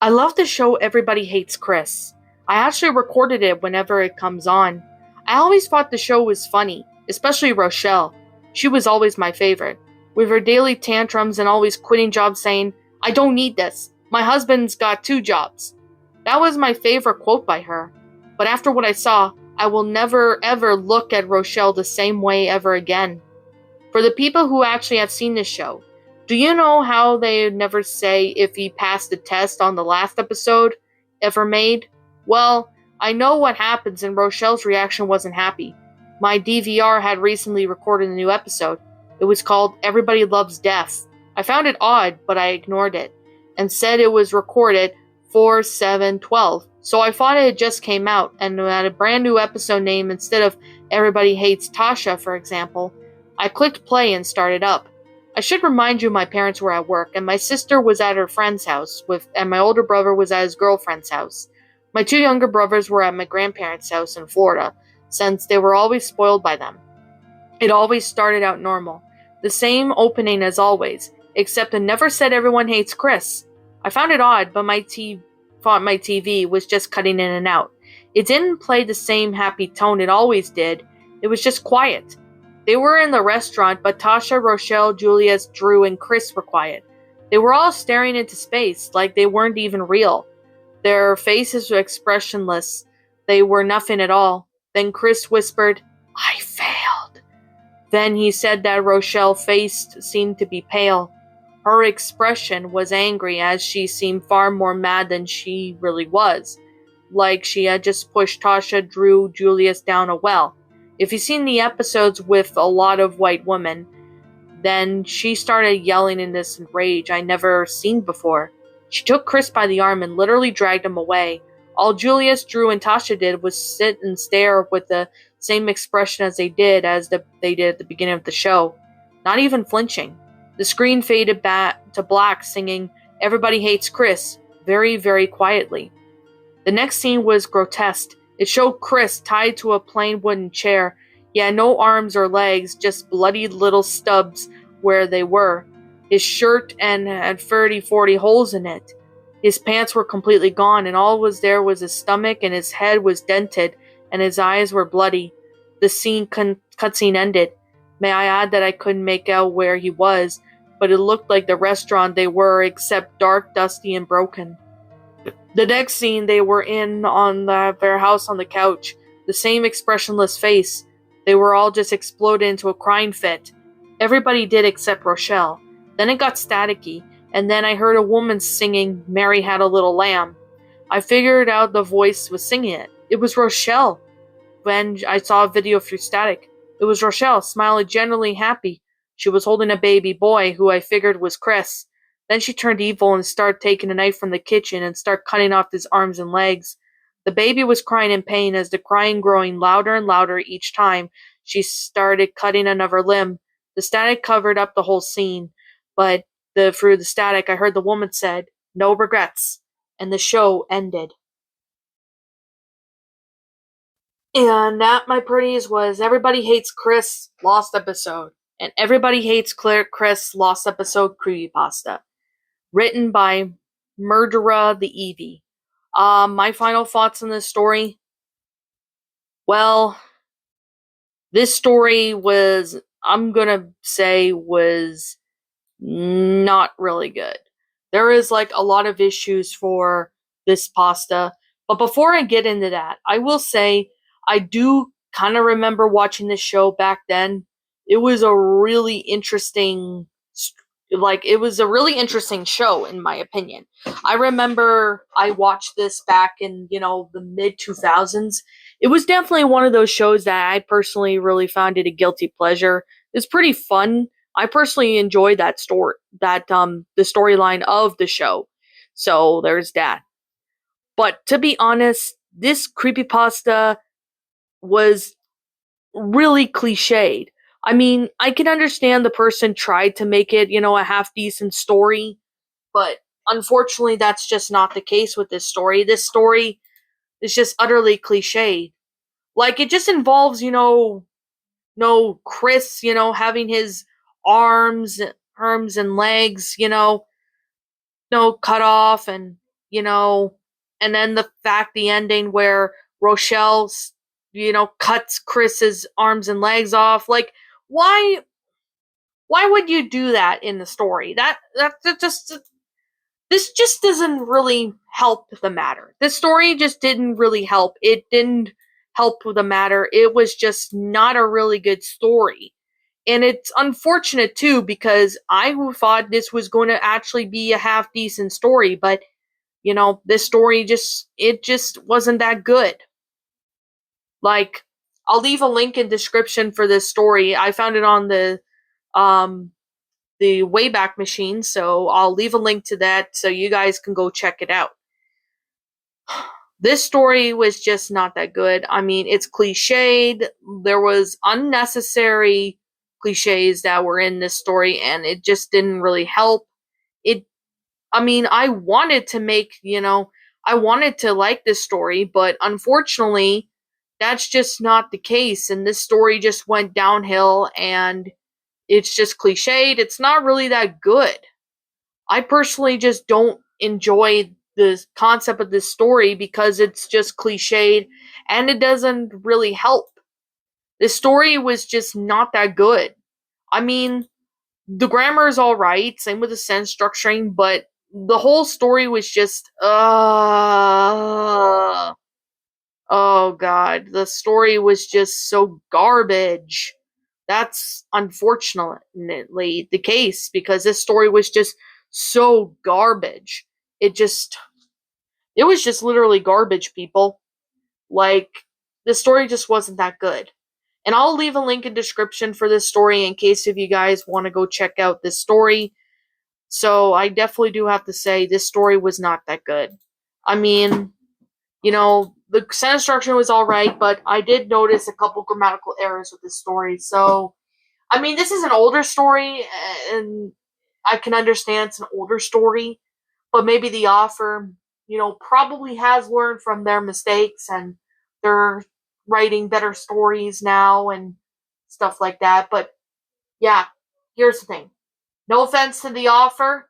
I love the show Everybody Hates Chris. I actually recorded it whenever it comes on. I always thought the show was funny, especially Rochelle. She was always my favorite, with her daily tantrums and always quitting jobs saying, "I don't need this. My husband's got two jobs." That was my favorite quote by her. But after what I saw, I will never ever look at Rochelle the same way ever again. For the people who actually have seen this show, do you know how they never say if he passed the test on the last episode ever made? Well, I know what happens, and Rochelle's reaction wasn't happy. My DVR had recently recorded a new episode. It was called Everybody Loves Death. I found it odd, but I ignored it, and said it was recorded 4/7/12. So I thought it just came out, and had a brand new episode name instead of Everybody Hates Tasha, for example. I clicked play and started up. I should remind you my parents were at work, and my sister was at her friend's house, and my older brother was at his girlfriend's house. My two younger brothers were at my grandparents' house in Florida, since they were always spoiled by them. It always started out normal. The same opening as always, except it never said everyone hates Chris. I found it odd, but thought my TV was just cutting in and out. It didn't play the same happy tone it always did. It was just quiet. They were in the restaurant, but Tasha, Rochelle, Julius, Drew, and Chris were quiet. They were all staring into space, like they weren't even real. Their faces were expressionless. They were nothing at all. Then Chris whispered, "I failed." Then he said that Rochelle's face seemed to be pale. Her expression was angry, as she seemed far more mad than she really was. Like she had just pushed Tasha, Drew, Julius down a well. If you've seen the episodes with a lot of white women, then she started yelling in this rage I never seen before. She took Chris by the arm and literally dragged him away. All Julius, Drew, and Tasha did was sit and stare with the same expression as they did at the beginning of the show, not even flinching. The screen faded back to black, singing "Everybody Hates Chris" very, very quietly. The next scene was grotesque. It showed Chris tied to a plain wooden chair. He had no arms or legs, just bloody little stubs where they were. His shirt had 30-40 holes in it. His pants were completely gone, and all was there was his stomach, and his head was dented, and his eyes were bloody. The cutscene ended. May I add that I couldn't make out where he was, but it looked like the restaurant they were, except dark, dusty, and broken. The next scene, they were in on their house on the couch, the same expressionless face. They were all just exploded into a crying fit. Everybody did except Rochelle. Then it got staticky, and then I heard a woman singing "Mary Had a Little Lamb." I figured out the voice was singing it. It was Rochelle. Then I saw a video through static. It was Rochelle, smiling genuinely happy. She was holding a baby boy, who I figured was Chris. Then she turned evil and started taking a knife from the kitchen and started cutting off his arms and legs. The baby was crying in pain, as the crying growing louder and louder each time she started cutting another limb. The static covered up the whole scene, but through the static I heard the woman said, "No regrets," and the show ended. And that, my pretties, was Everybody Hates Chris, Lost Episode, and Everybody Hates Chris, Lost Episode Creepypasta, written by Murderer the Eevee. My final thoughts on this story? Well, this story I'm gonna say, was not really good. There is like a lot of issues for this pasta, but before I get into that, I will say I do kind of remember watching this show back then. It was a really interesting it was a really interesting show, in my opinion. I remember I watched this back in, the mid 2000s. It was definitely one of those shows that I personally really found it a guilty pleasure. It's pretty fun. I personally enjoyed the storyline of the show. So there's that. But to be honest, this creepypasta was really cliched. I mean, I can understand the person tried to make it, a half decent story, but unfortunately that's just not the case with this story. This story is just utterly cliched. Like, it just involves, no Chris, having his arms and legs, no cut off, and and then the ending where Rochelle, cuts Chris's arms and legs off. Like, why would you do that in the story? That just this just doesn't really help the matter. This story just didn't really help. It didn't help with the matter. It was just not a really good story. And it's unfortunate too, because I thought this was going to actually be a half decent story, but this story just wasn't that good. Like, I'll leave a link in description for this story. I found it on the Wayback Machine, so I'll leave a link to that so you guys can go check it out. This story was just not that good. I mean, it's cliched. There was unnecessary cliches that were in this story, and it just didn't really help. I wanted to like this story, but unfortunately, that's just not the case, and this story just went downhill, and it's just cliched. It's not really that good. I personally just don't enjoy the concept of this story because it's just cliched and it doesn't really help. This story was just not that good. I mean, the grammar is alright, same with the sentence structuring, but the whole story was just, oh god, the story was just so garbage. That's unfortunately the case because this story was just so garbage. It was just literally garbage, people. Like, the story just wasn't that good. And I'll leave a link in description for this story in case if you guys want to go check out this story. So I definitely do have to say this story was not that good. I mean, the sentence structure was alright, but I did notice a couple grammatical errors with this story. So, I mean, this is an older story, and I can understand it's an older story, but maybe the author, probably has learned from their mistakes and they're writing better stories now and stuff like that. But yeah, here's the thing. No offense to the author.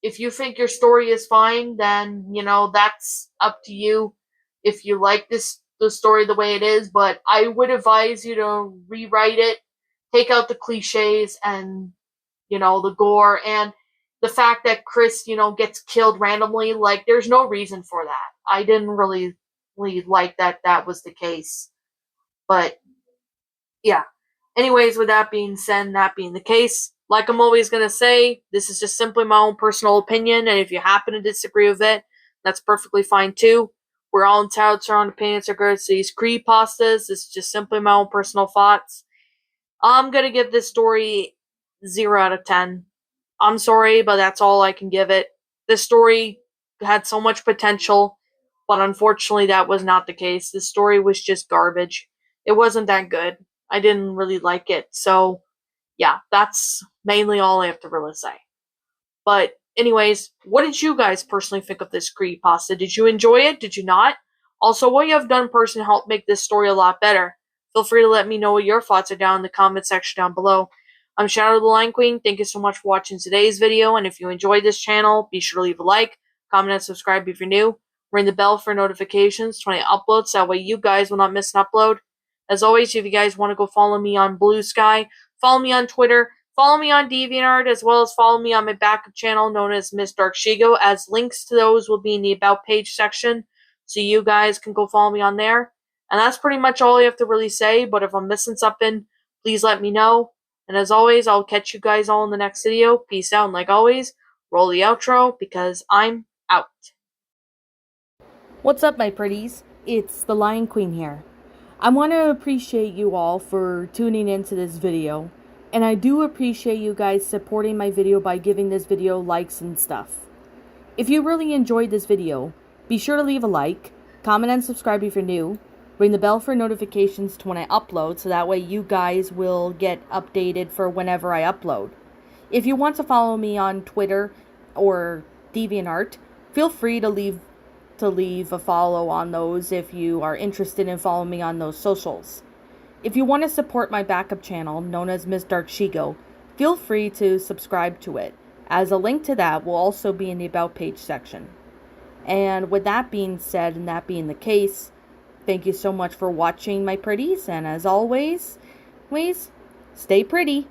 If you think your story is fine, then, that's up to you if you like the story the way it is, but I would advise you to rewrite it, take out the cliches and, the gore and the fact that Chris, gets killed randomly. Like, there's no reason for that. I didn't really like that was the case. But yeah. Anyways, with that being said, and that being the case, like I'm always going to say, this is just simply my own personal opinion, and if you happen to disagree with it, that's perfectly fine too. We're all entitled to our own opinions regards to these creepypastas. This is just simply my own personal thoughts. I'm going to give this story 0 out of 10. I'm sorry, but that's all I can give it. This story had so much potential, but unfortunately that was not the case. This story was just garbage. It wasn't that good. I didn't really like it. So, yeah, that's mainly all I have to really say. But anyways, what did you guys personally think of this creepypasta? Did you enjoy it? Did you not? Also, what you have done personally helped make this story a lot better. Feel free to let me know what your thoughts are down in the comment section down below. I'm Shadow the Lion Queen. Thank you so much for watching today's video, and if you enjoyed this channel, be sure to leave a like, comment, and subscribe if you're new. Ring the bell for notifications when I upload, so that way you guys will not miss an upload. As always, if you guys want to go follow me on Blue Sky, follow me on Twitter, follow me on DeviantArt, as well as follow me on my backup channel known as Miss Dark Shigo, as links to those will be in the About page section, so you guys can go follow me on there. And that's pretty much all I have to really say, but if I'm missing something, please let me know. And as always, I'll catch you guys all in the next video. Peace out, and like always, roll the outro, because I'm out. What's up, my pretties? It's the Lion Queen here. I want to appreciate you all for tuning into this video, and I do appreciate you guys supporting my video by giving this video likes and stuff. If you really enjoyed this video, be sure to leave a like, comment and subscribe if you're new, ring the bell for notifications to when I upload, so that way you guys will get updated for whenever I upload. If you want to follow me on Twitter or DeviantArt, feel free to leave a follow on those if you are interested in following me on those socials. If you want to support my backup channel, known as Miss Dark Shigo, feel free to subscribe to it. as a link to that will also be in the About page section. And with that being said, and that being the case, thank you so much for watching, my pretties, and as always, stay pretty.